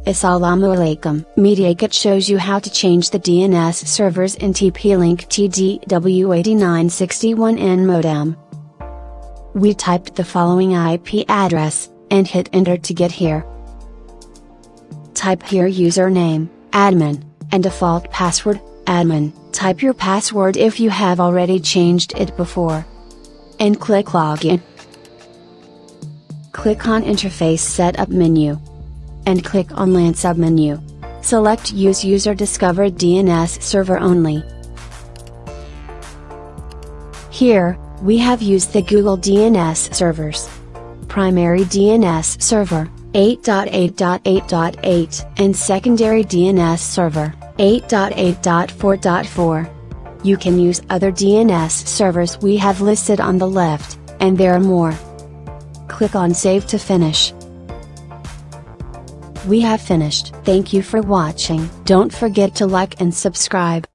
Assalamu alaikum. Mediaket shows you how to change the DNS servers in TP-LINK TD-W8961N modem. We typed the following IP address, and hit enter to get here. Type here username, admin, and default password, admin. Type your password if you have already changed it before. And click login. Click on interface setup menu. And click on LAN submenu. Select use user discovered DNS server only. Here, we have used the Google DNS servers. Primary DNS server, 8.8.8.8, and secondary DNS server, 8.8.4.4. You can use other DNS servers we have listed on the left, and there are more. Click on Save to finish. We have finished. Thank you for watching. Don't forget to like and subscribe.